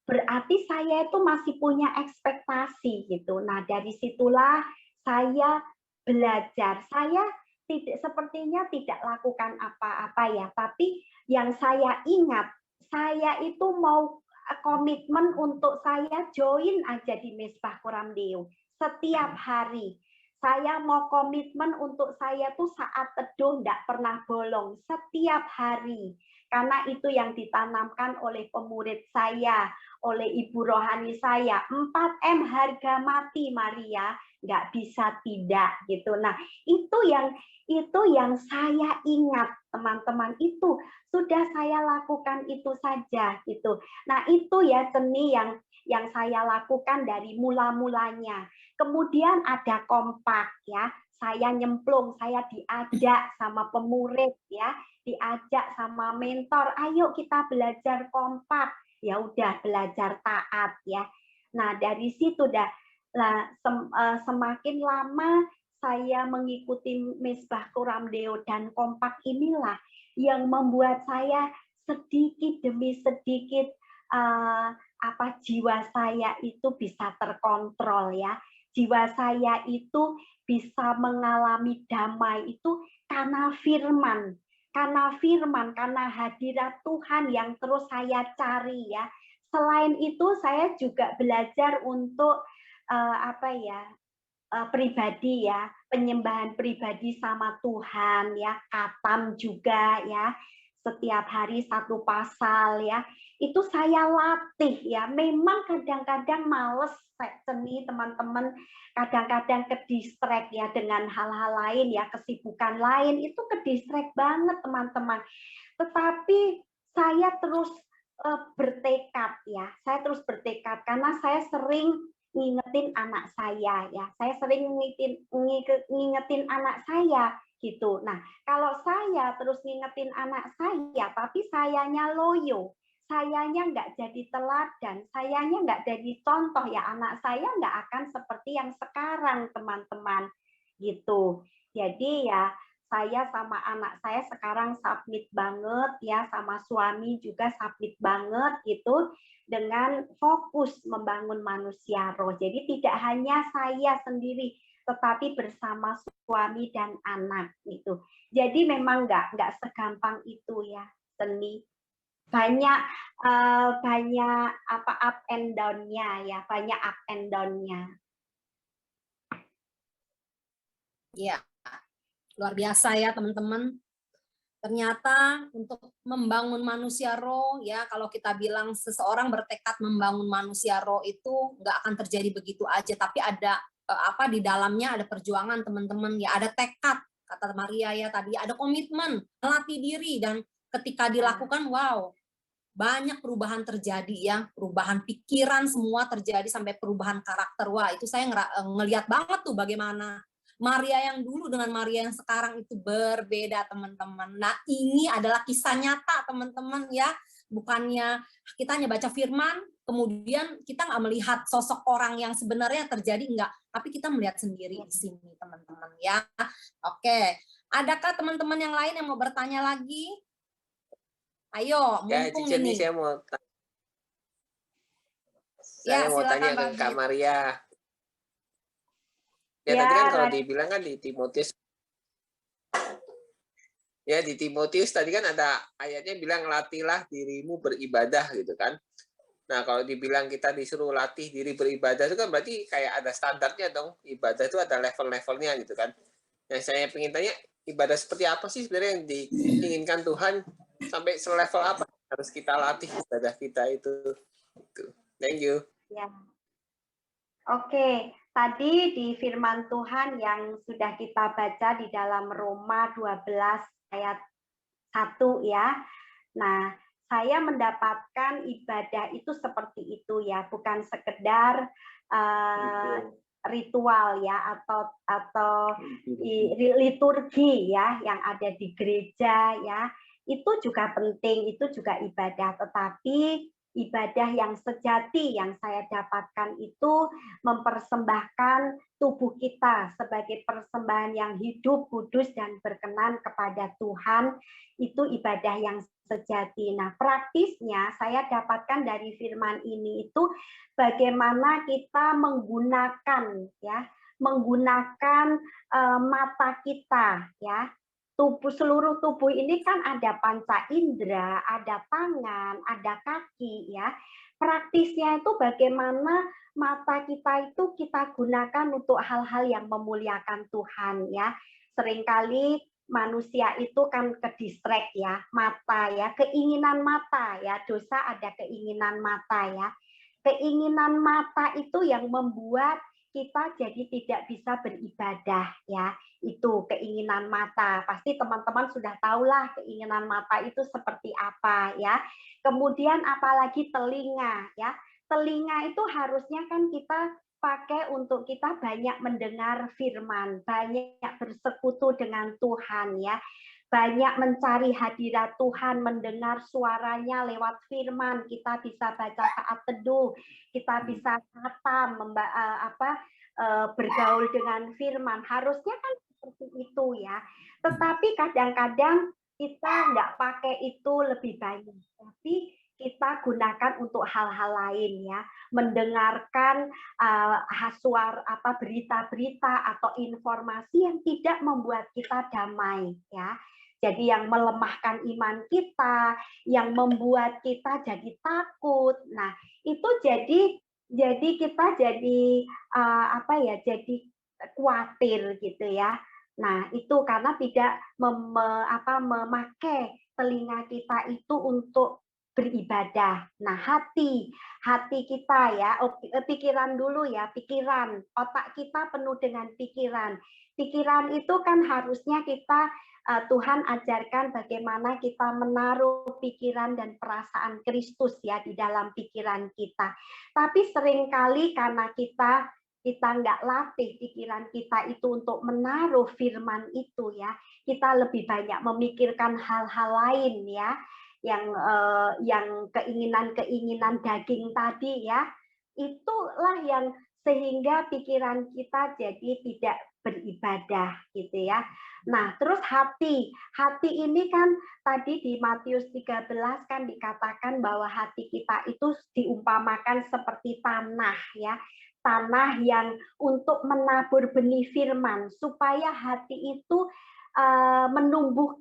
berarti saya itu masih punya ekspektasi gitu. Nah, dari situlah saya belajar. Saya sepertinya tidak lakukan apa-apa ya, tapi yang saya ingat, saya itu mau komitmen untuk saya join aja di Misbah Koramdeo setiap hari. Saya mau komitmen untuk saya tuh saat teduh tidak pernah bolong setiap hari. Karena itu yang ditanamkan oleh pemurid saya, oleh ibu rohani saya. 4M harga mati, Maria, nggak bisa tidak gitu. Nah, itu yang saya ingat, teman-teman, itu sudah saya lakukan itu saja gitu. Nah, itu ya seni yang saya lakukan dari mula-mulanya. Kemudian ada kompak ya. Saya nyemplung, saya diajak sama pemurid ya, diajak sama mentor, ayo kita belajar kompak. Ya udah belajar taat ya. Nah, dari situ semakin lama saya mengikuti Misbah Koramdeo dan kompak inilah yang membuat saya sedikit demi sedikit jiwa saya itu bisa terkontrol ya. Jiwa saya itu bisa mengalami damai itu karena firman. Karena hadirat Tuhan yang terus saya cari ya. Selain itu saya juga belajar untuk pribadi ya, penyembahan pribadi sama Tuhan ya, katam juga ya, setiap hari satu pasal ya, itu saya latih ya. Memang kadang-kadang males seni teman-teman, kadang-kadang ke distract ya dengan hal-hal lain ya, kesibukan lain itu ke distract banget teman-teman. Tetapi saya terus bertekad ya, saya terus bertekad karena saya sering ngingetin anak saya ya, saya sering ngingetin anak saya gitu. Nah, kalau saya terus ngingetin anak saya, tapi sayanya loyo, sayanya nggak jadi teladan, sayanya nggak jadi contoh ya, anak saya nggak akan seperti yang sekarang teman-teman gitu. Jadi ya saya sama anak saya sekarang submit banget ya, sama suami juga submit banget gitu, dengan fokus membangun manusia roh. Jadi tidak hanya saya sendiri, tetapi bersama suami dan anak gitu. Jadi memang nggak segampang itu ya, seni. Banyak up and down-nya ya, banyak up and down-nya. Ya, luar biasa ya teman-teman. Ternyata untuk membangun manusia roh ya, kalau kita bilang seseorang bertekad membangun manusia roh itu nggak akan terjadi begitu aja, tapi ada di dalamnya ada perjuangan teman-teman ya, ada tekad kata Maria ya tadi, ada komitmen, melatih diri, dan ketika dilakukan wow, banyak perubahan terjadi ya, perubahan pikiran semua terjadi sampai perubahan karakter. Wah, itu saya ngelihat banget tuh bagaimana Maria yang dulu dengan Maria yang sekarang itu berbeda teman-teman. Nah, ini adalah kisah nyata teman-teman ya. Bukannya kita hanya baca firman, kemudian kita nggak melihat sosok orang yang sebenarnya terjadi, enggak. Tapi kita melihat sendiri di sini teman-teman ya. Oke, adakah teman-teman yang lain yang mau bertanya lagi? Ayo, mumpung ya, ini. Saya mau tanya ke Kak Maria. Ya, tadi kan kalau dibilang kan di Timotius. Ya, di Timotius tadi kan ada ayatnya bilang latihlah dirimu beribadah gitu kan. Nah, kalau dibilang kita disuruh latih diri beribadah itu kan berarti kayak ada standarnya dong. Ibadah itu ada level-levelnya gitu kan. Yang saya ingin tanya, ibadah seperti apa sih sebenarnya yang diinginkan Tuhan, sampai selevel apa harus kita latih ibadah kita itu. Thank you. Ya. Oke, tadi di firman Tuhan yang sudah kita baca di dalam Roma 12 ayat 1 ya. Nah, saya mendapatkan ibadah itu seperti itu ya, bukan sekedar ritual ya atau liturgi ya yang ada di gereja ya. Itu juga penting, itu juga ibadah, tetapi ibadah yang sejati yang saya dapatkan itu mempersembahkan tubuh kita sebagai persembahan yang hidup, kudus, dan berkenan kepada Tuhan. Itu ibadah yang sejati. Nah, praktisnya saya dapatkan dari firman ini itu bagaimana kita menggunakan mata kita ya. Seluruh tubuh ini kan ada panca indera, ada tangan, ada kaki ya. Praktisnya itu bagaimana mata kita itu kita gunakan untuk hal-hal yang memuliakan Tuhan ya. Seringkali manusia itu kan ke distract ya, mata ya, keinginan mata ya, dosa ada keinginan mata ya. Keinginan mata itu yang membuat kita jadi tidak bisa beribadah ya. Itu keinginan mata. Pasti teman-teman sudah tahulah keinginan mata itu seperti apa ya. Kemudian apalagi telinga ya. Telinga itu harusnya kan kita pakai untuk kita banyak mendengar firman, banyak bersekutu dengan Tuhan ya. Banyak mencari hadirat Tuhan, mendengar suaranya lewat firman, kita bisa baca saat teduh, kita bisa khatam, bergaul dengan firman. Harusnya kan seperti itu ya. Tetapi kadang-kadang kita nggak pakai itu lebih banyak. Tapi kita gunakan untuk hal-hal lain ya, mendengarkan berita-berita atau informasi yang tidak membuat kita damai ya. Jadi yang melemahkan iman kita, yang membuat kita jadi takut. Nah, itu jadi kita jadi jadi khawatir gitu ya. Nah, itu karena tidak memakai telinga kita itu untuk beribadah. Nah, hati kita ya, pikiran dulu ya, pikiran, otak kita penuh dengan pikiran. Pikiran itu kan harusnya kita Tuhan ajarkan bagaimana kita menaruh pikiran dan perasaan Kristus ya di dalam pikiran kita. Tapi seringkali karena kita nggak latih pikiran kita itu untuk menaruh firman itu ya, kita lebih banyak memikirkan hal-hal lain ya, yang keinginan daging tadi ya, itulah yang sehingga pikiran kita jadi tidak beribadah gitu ya. Nah, terus hati ini kan tadi di Matius 13 kan dikatakan bahwa hati kita itu diumpamakan seperti tanah ya. Tanah yang untuk menabur benih firman supaya hati itu menumbuh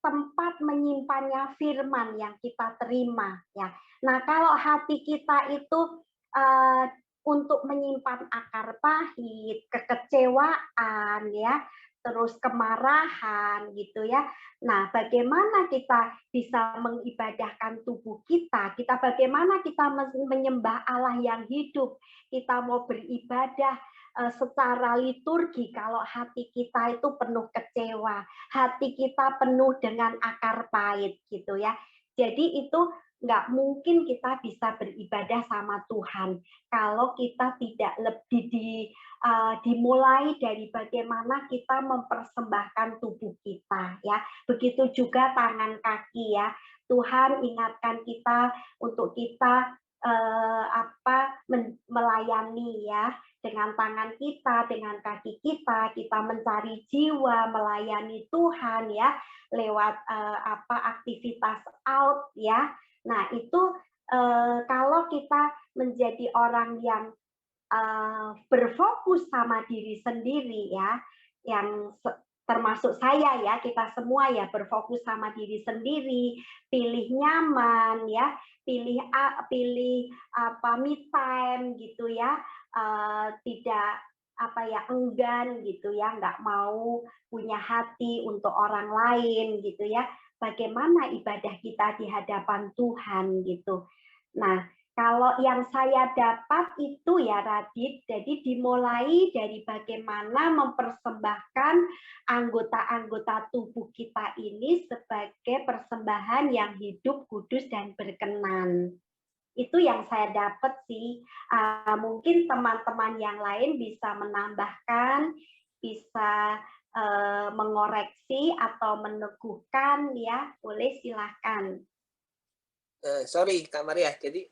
tempat menyimpannya firman yang kita terima ya. Nah, kalau hati kita itu untuk menyimpan akar pahit, kekecewaan ya, terus kemarahan gitu ya. Nah, bagaimana kita bisa mengibadahkan tubuh kita? Bagaimana kita menyembah Allah yang hidup? Kita mau beribadah secara liturgi kalau hati kita itu penuh kecewa, hati kita penuh dengan akar pahit gitu ya. Jadi itu nggak mungkin kita bisa beribadah sama Tuhan kalau kita tidak lebih dimulai dari bagaimana kita mempersembahkan tubuh kita ya. Begitu juga tangan kaki ya. Tuhan ingatkan kita untuk kita melayani ya, dengan tangan kita, dengan kaki kita mencari jiwa, melayani Tuhan ya, lewat aktivitas out ya. Nah, itu kalau kita menjadi orang yang berfokus sama diri sendiri ya, yang termasuk saya ya, kita semua ya berfokus sama diri sendiri, pilih nyaman ya, pilih me time gitu ya, tidak enggan gitu ya, nggak mau punya hati untuk orang lain gitu ya. Bagaimana ibadah kita di hadapan Tuhan gitu. Nah, kalau yang saya dapat itu ya Radit, jadi dimulai dari bagaimana mempersembahkan anggota-anggota tubuh kita ini sebagai persembahan yang hidup, kudus, dan berkenan. Itu yang saya dapat sih. Mungkin teman-teman yang lain bisa menambahkan, bisa mengoreksi atau meneguhkan ya, boleh silakan. Sorry Kak Maria, jadi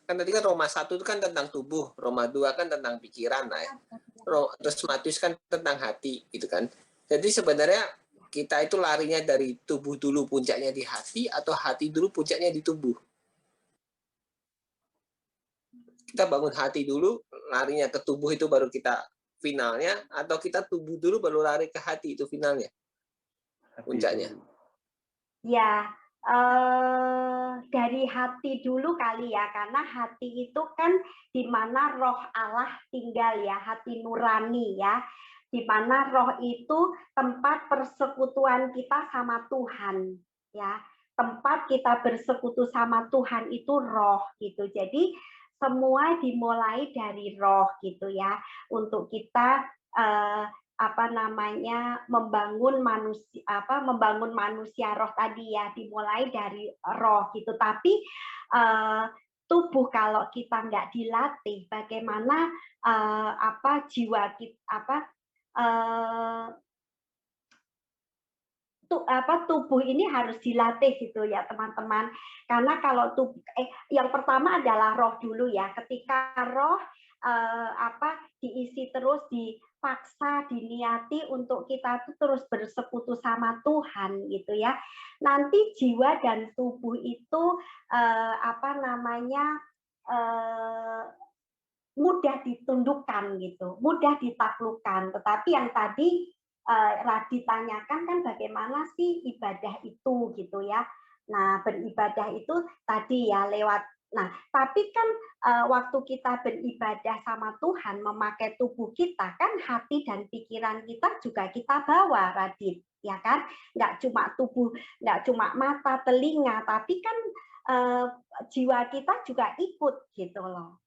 kan tadi kan Roma 1 itu kan tentang tubuh, Roma 2 kan tentang pikiran lah ya. Terus Matius kan tentang hati gitu kan. Jadi sebenarnya kita itu larinya dari tubuh dulu puncaknya di hati atau hati dulu puncaknya di tubuh. Kita bangun hati dulu, larinya ke tubuh itu baru kita finalnya, atau kita tubuh dulu baru lari ke hati itu finalnya, puncaknya. Ya, dari hati dulu kali ya, karena hati itu kan di mana roh Allah tinggal ya, hati nurani ya, di mana roh itu tempat persekutuan kita sama Tuhan ya, tempat kita bersekutu sama Tuhan itu roh gitu. Jadi semua dimulai dari roh gitu ya, untuk kita membangun manusia roh tadi ya, dimulai dari roh gitu. Tapi tubuh kalau kita nggak dilatih, bagaimana jiwa kita tubuh ini harus dilatih gitu ya teman-teman. Karena kalau yang pertama adalah roh dulu ya. Ketika roh diisi terus, dipaksa, diniati untuk kita tuh terus bersekutu sama Tuhan gitu ya. Nanti jiwa dan tubuh itu mudah ditundukkan gitu, mudah ditaklukkan. Tetapi yang tadi ditanyakan kan bagaimana sih ibadah itu gitu ya. Nah, beribadah itu tadi ya lewat. Nah, tapi kan waktu kita beribadah sama Tuhan, memakai tubuh kita, kan hati dan pikiran kita juga kita bawa, Radit, ya kan? Nggak cuma tubuh, nggak cuma mata, telinga, tapi kan jiwa kita juga ikut gitu loh.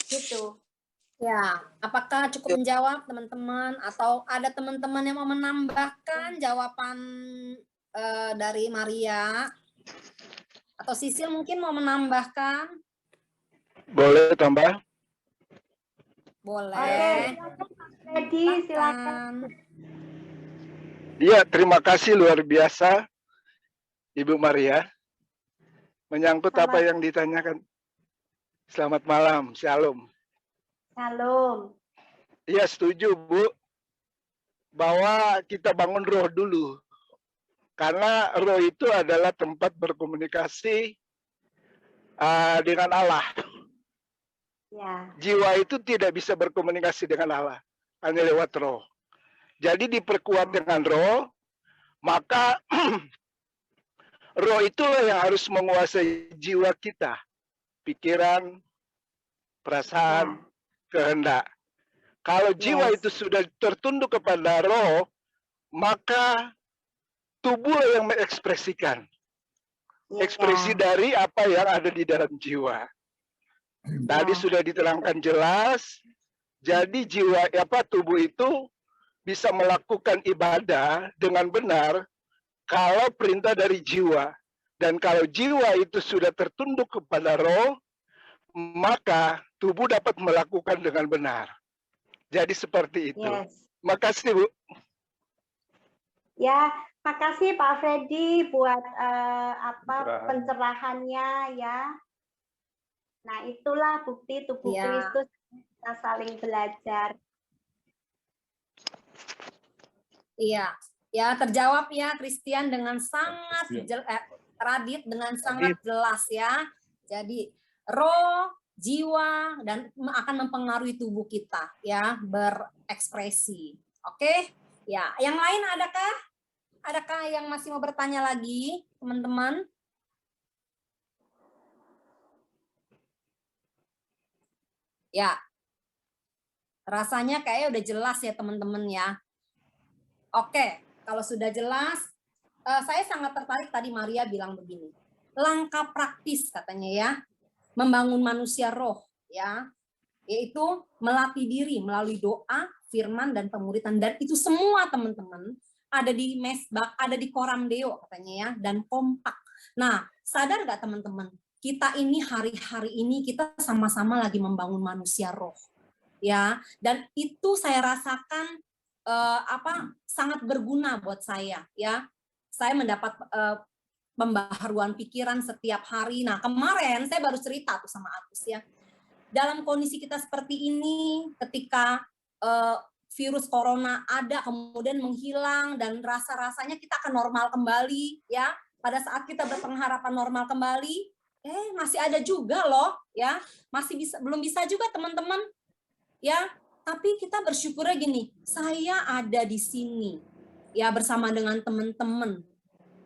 Gitu. Ya, apakah cukup menjawab teman-teman atau ada teman-teman yang mau menambahkan jawaban dari Maria? Atau Sisil mungkin mau menambahkan? Boleh tambah? Boleh. Freddy, silakan. Iya, terima kasih luar biasa Ibu Maria. Menyangkut apa yang ditanyakan. Selamat malam, shalom. Shalom. Iya, setuju Bu, bahwa kita bangun roh dulu. Karena roh itu adalah tempat berkomunikasi dengan Allah. Ya. Jiwa itu tidak bisa berkomunikasi dengan Allah, hanya lewat roh. Jadi diperkuat dengan roh, maka roh itulah yang harus menguasai jiwa kita, pikiran, perasaan, kehendak. Kalau jiwa itu sudah tertunduk kepada roh, maka tubuh yang mengekspresikan. Ekspresi dari apa yang ada di dalam jiwa. Tadi sudah diterangkan jelas. Jadi jiwa tubuh itu bisa melakukan ibadah dengan benar kalau perintah dari jiwa. Dan kalau jiwa itu sudah tertunduk kepada roh, maka tubuh dapat melakukan dengan benar. Jadi seperti itu. Makasih Bu. Ya, makasih Pak Freddy buat pencerahannya ya. Nah, itulah bukti tubuh Kristus, kita saling belajar. Iya, ya terjawab ya Christian dengan sangat Radit dengan sangat jelas ya. Jadi roh, jiwa dan akan mempengaruhi tubuh kita ya berekspresi. Oke? Ya, yang lain adakah? Adakah yang masih mau bertanya lagi, teman-teman? Ya. Rasanya kayaknya udah jelas ya, teman-teman ya. Oke, kalau sudah jelas, saya sangat tertarik tadi Maria bilang begini. Langkah praktis katanya ya, membangun manusia roh ya, yaitu melatih diri melalui doa, firman dan pemuritan, dan itu semua teman-teman ada di Mesbak, ada di Koram Deo katanya ya, dan kompak. Nah, sadar nggak teman-teman? Kita ini hari-hari ini kita sama-sama lagi membangun manusia roh, ya. Dan itu saya rasakan sangat berguna buat saya, ya. Saya mendapat pembaharuan pikiran setiap hari. Nah, kemarin saya baru cerita tuh sama Agus ya. Dalam kondisi kita seperti ini, ketika virus corona ada kemudian menghilang dan rasa-rasanya kita akan normal kembali ya. Pada saat kita berpengharapan normal kembali, masih ada juga loh ya. Masih belum bisa juga teman-teman. Ya, tapi kita bersyukurnya gini, saya ada di sini ya bersama dengan teman-teman.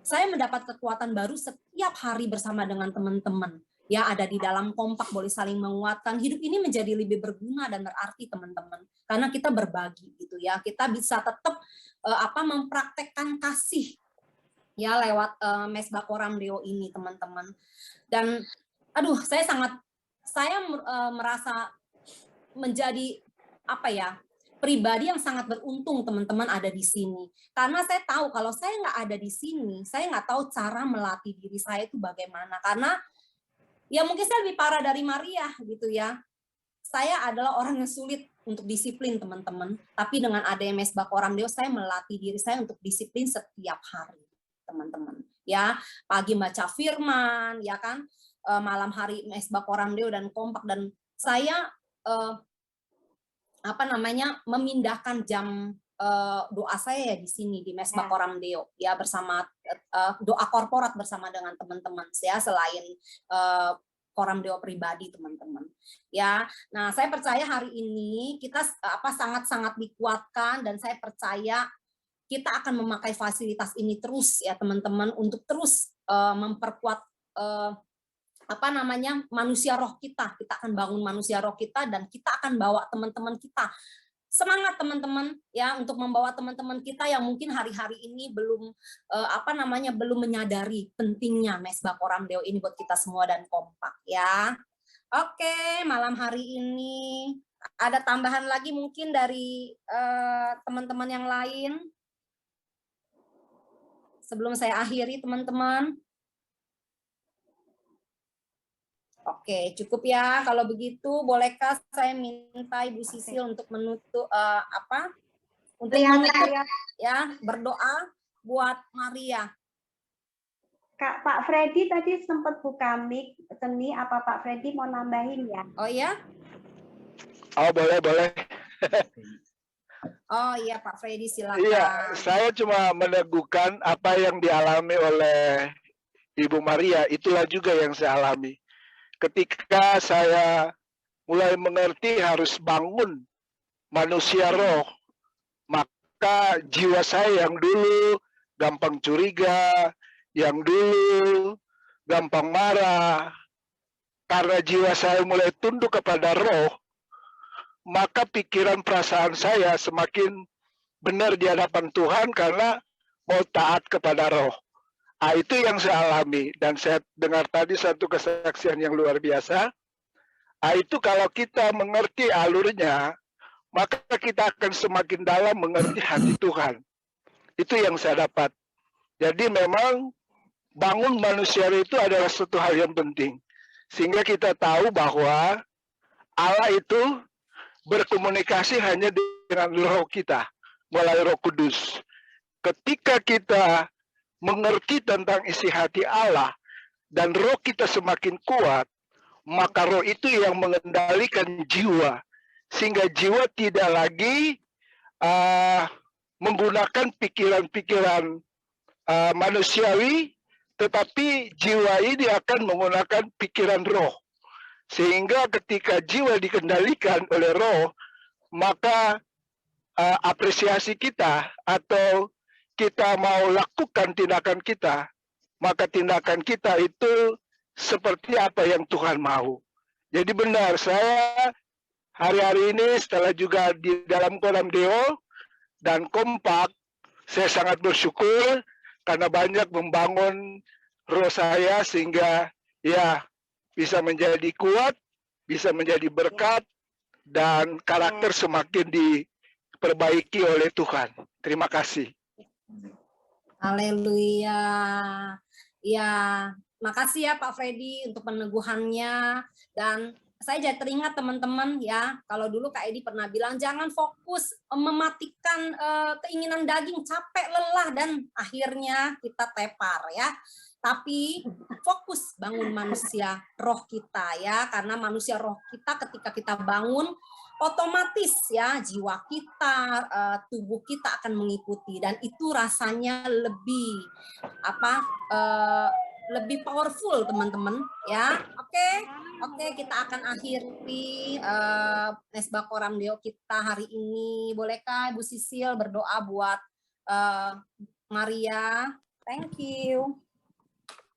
Saya mendapat kekuatan baru setiap hari bersama dengan teman-teman. Ya, ada di dalam kompak, boleh saling menguatkan. Hidup ini menjadi lebih berguna dan berarti teman-teman, karena kita berbagi gitu ya. Kita bisa tetap mempraktekkan kasih ya lewat Mesbak Koram Deo ini teman-teman. Dan saya merasa menjadi pribadi yang sangat beruntung teman-teman ada di sini. Karena saya tahu kalau saya nggak ada di sini, saya nggak tahu cara melatih diri saya itu bagaimana. Karena ya mungkin saya lebih parah dari Maria gitu ya. Saya adalah orang yang sulit untuk disiplin teman-teman. Tapi dengan adanya Mesbak Koram Deo, saya melatih diri saya untuk disiplin setiap hari teman-teman. ya, pagi baca firman, ya kan, malam hari mesbah koram deo dan kompak, dan saya memindahkan jam doa saya di sini di mesbah koram deo, ya, bersama doa korporat bersama dengan teman-teman ya, selain koram deo pribadi teman-teman, ya. Nah, saya percaya hari ini kita sangat-sangat dikuatkan, dan saya percaya kita akan memakai fasilitas ini terus ya teman-teman, untuk terus memperkuat manusia roh kita. Kita akan bangun manusia roh kita, dan kita akan bawa teman-teman kita. Semangat teman-teman ya, untuk membawa teman-teman kita yang mungkin hari-hari ini belum belum menyadari pentingnya mesbah koram deo ini buat kita semua dan kompak ya. Oke, malam hari ini ada tambahan lagi mungkin dari teman-teman yang lain sebelum saya akhiri teman-teman. Oke, cukup ya. Kalau begitu, bolehkah saya minta Ibu Sisil untuk menutup berdoa buat Maria. Kak, Pak Freddy tadi sempat buka mic, Seni, apa Pak Freddy mau nambahin ya? Oh ya? Oh, boleh. Oh iya, Pak Freddy silakan. Iya, saya cuma meneguhkan apa yang dialami oleh Ibu Maria, itulah juga yang saya alami. Ketika saya mulai mengerti harus bangun manusia roh, maka jiwa saya yang dulu gampang curiga, yang dulu gampang marah, karena jiwa saya mulai tunduk kepada roh, maka pikiran perasaan saya semakin benar di hadapan Tuhan karena mau taat kepada roh. Itu yang saya alami, dan saya dengar tadi satu kesaksian yang luar biasa. Itu kalau kita mengerti alurnya, maka kita akan semakin dalam mengerti hati Tuhan. Itu yang saya dapat. Jadi memang bangun manusia itu adalah suatu hal yang penting. Sehingga kita tahu bahwa Allah itu berkomunikasi hanya dengan roh kita, melalui Roh Kudus. Ketika kita mengerti tentang isi hati Allah dan roh kita semakin kuat, maka roh itu yang mengendalikan jiwa, sehingga jiwa tidak lagi menggunakan pikiran-pikiran manusiawi, tetapi jiwa ini akan menggunakan pikiran roh. Sehingga ketika jiwa dikendalikan oleh roh, maka apresiasi kita atau kita mau lakukan tindakan kita, maka tindakan kita itu seperti apa yang Tuhan mau. Jadi benar, saya hari-hari ini setelah juga di dalam koram deo dan kompak, saya sangat bersyukur karena banyak membangun roh saya sehingga ya bisa menjadi kuat, bisa menjadi berkat, dan karakter semakin diperbaiki oleh Tuhan. Terima kasih. Haleluya. Ya, makasih ya Pak Freddy untuk peneguhannya. Dan saya jadi teringat teman-teman ya, kalau dulu Kak Edi pernah bilang jangan fokus mematikan keinginan daging, capek, lelah, dan akhirnya kita tepar ya. Tapi fokus bangun manusia roh kita ya, karena manusia roh kita ketika kita bangun otomatis ya jiwa kita, tubuh kita akan mengikuti, dan itu rasanya lebih lebih powerful teman-teman ya. Oke, kita akan akhiri mesbah koram deo kita hari ini. Bolehkah Ibu Sisil berdoa buat Maria? Thank you.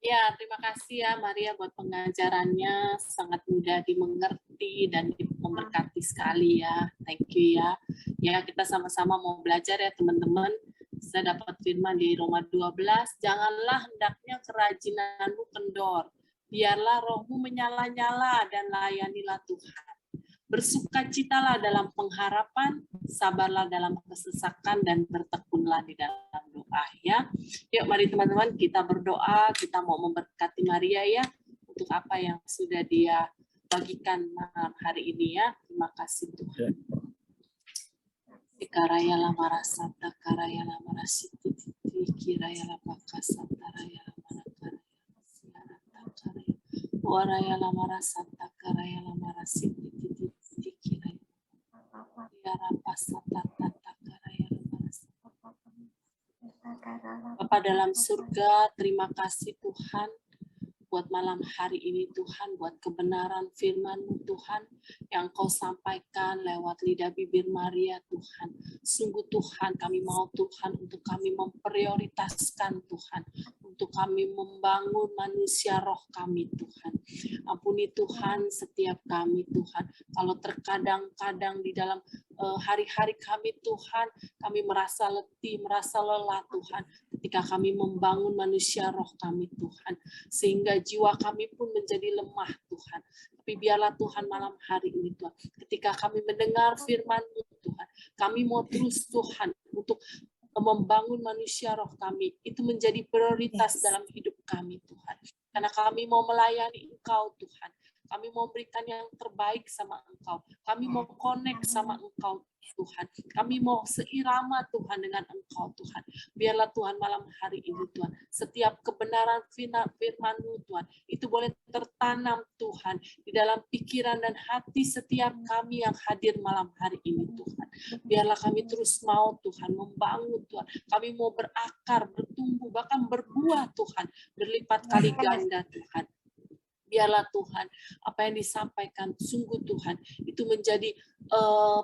Ya, terima kasih ya Maria buat pengajarannya, sangat mudah dimengerti dan memberkati sekali ya. Thank you ya. Ya, kita sama-sama mau belajar ya teman-teman. Saya dapat firman di Roma 12, janganlah hendaknya kerajinanmu kendor, biarlah rohmu menyala-nyala dan layanilah Tuhan. Bersukacitalah dalam pengharapan, sabarlah dalam kesesakan, dan bertekunlah di dalam doa ya. Yuk mari teman-teman kita berdoa, kita mau memberkati Maria ya, untuk apa yang sudah dia bagikan malam hari ini ya. Terima kasih Tuhan. Karaya lama rasa, karaya lama rasiti, kiraya lama kasata, raya lama karaya. Waraya lamara sata karaya lamara siti kiraya. Ya rapa sata tata karaya lamara sata. Bapa dalam surga, terima kasih Tuhan buat malam hari ini Tuhan, buat kebenaran firman-Mu Tuhan, yang Kau sampaikan lewat lidah bibir Maria Tuhan. Sungguh Tuhan, kami mau Tuhan untuk kami memprioritaskan Tuhan, untuk kami membangun manusia roh kami Tuhan. Ampuni Tuhan setiap kami Tuhan, kalau terkadang-kadang di dalam hari-hari kami Tuhan, kami merasa letih, merasa lelah Tuhan, ketika kami membangun manusia roh kami Tuhan, sehingga jiwa kami pun menjadi lemah Tuhan. Tapi biarlah Tuhan malam hari ini Tuhan, ketika kami mendengar firman-Mu Tuhan, kami mau terus Tuhan untuk membangun manusia roh kami, itu menjadi prioritas dalam hidup kami Tuhan. Karena kami mau melayani Engkau Tuhan, kami mau berikan yang terbaik sama Engkau, kami mau connect sama Engkau Tuhan, kami mau seirama Tuhan dengan Engkau Tuhan. Biarlah Tuhan malam hari ini Tuhan, setiap kebenaran firman-Mu Tuhan, itu boleh tertanam Tuhan di dalam pikiran dan hati setiap kami yang hadir malam hari ini Tuhan. Biarlah kami terus mau Tuhan membangun Tuhan, kami mau berakar, bertumbuh, bahkan berbuah Tuhan, berlipat kali ganda Tuhan. Biarlah Tuhan, apa yang disampaikan sungguh Tuhan, itu menjadi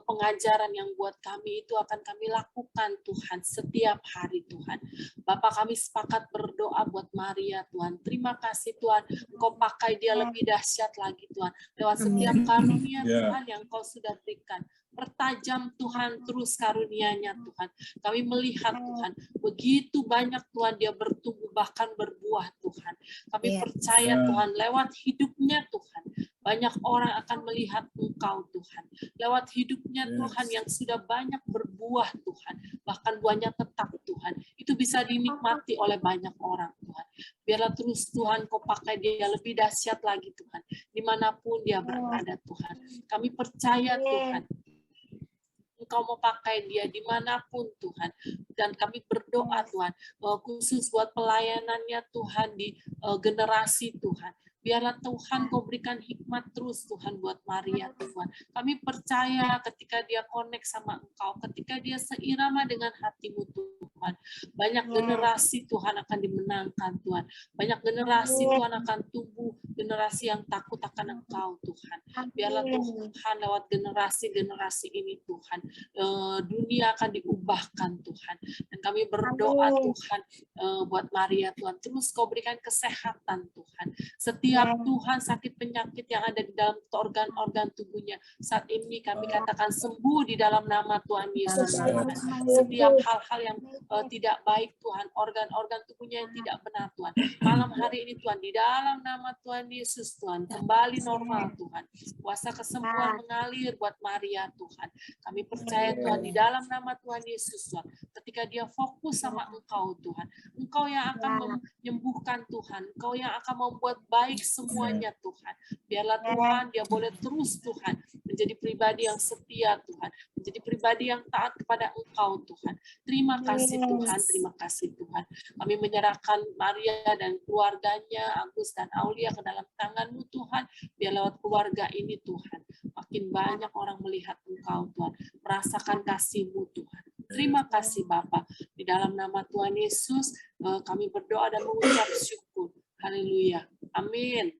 pengajaran yang buat kami itu akan kami lakukan Tuhan setiap hari Tuhan. Bapa, kami sepakat berdoa buat Maria Tuhan. Terima kasih Tuhan, Engkau pakai dia lebih dahsyat lagi Tuhan. Lewat setiap karunia Tuhan yang Kau sudah berikan. Pertajam Tuhan terus karunia-Nya Tuhan. Kami melihat Tuhan, begitu banyak Tuhan dia bertumbuh bahkan berbuah Tuhan. Kami percaya Tuhan lewat hidupnya Tuhan, banyak orang akan melihat Engkau Tuhan. Lewat hidupnya Tuhan yang sudah banyak berbuah Tuhan, bahkan buahnya tetap Tuhan, itu bisa dinikmati oleh banyak orang Tuhan. Biarlah terus Tuhan Kau pakai dia lebih dahsyat lagi Tuhan, dimanapun dia berada Tuhan. Kami percaya Tuhan, Engkau mau pakai dia dimanapun Tuhan. Dan kami berdoa Tuhan, khusus buat pelayanannya Tuhan di generasi Tuhan. Biarlah Tuhan Kau berikan hikmat terus Tuhan buat Maria Tuhan. Kami percaya ketika dia connect sama Engkau, ketika dia seirama dengan hati-Mu Tuhan, banyak generasi Tuhan akan dimenangkan Tuhan. Banyak generasi Tuhan akan tumbuh, generasi yang takut akan Engkau Tuhan. Biarlah Tuhan lewat generasi-generasi ini Tuhan, dunia akan diubahkan Tuhan. Dan kami berdoa Tuhan buat Maria Tuhan, terus Kau berikan kesehatan Tuhan. Setiap Tuhan sakit penyakit yang ada di dalam organ-organ tubuhnya, saat ini kami katakan sembuh di dalam nama Tuhan Yesus Tuhan. Setiap hal-hal yang tidak baik Tuhan, organ-organ tubuhnya yang tidak benar Tuhan, malam hari ini Tuhan, di dalam nama Tuhan Yesus Tuhan, kembali normal Tuhan. Kuasa kesembuhan mengalir buat Maria Tuhan. Kami percaya Tuhan, di dalam nama Tuhan Yesus Tuhan, ketika dia fokus sama Engkau Tuhan, Engkau yang akan menyembuhkan Tuhan, Engkau yang akan membuat baik semuanya Tuhan. Biarlah Tuhan dia boleh terus Tuhan menjadi pribadi yang setia Tuhan, menjadi pribadi yang taat kepada Engkau Tuhan. Terima kasih Tuhan, terima kasih Tuhan. Kami menyerahkan Maria dan keluarganya, Agus dan Aulia ke dalam tangan-Mu Tuhan. Biar lewat keluarga ini Tuhan, makin banyak orang melihat Engkau Tuhan, merasakan kasih-Mu Tuhan. Terima kasih Bapa. Di dalam nama Tuhan Yesus kami berdoa dan mengucap syukur. Haleluya. Amin.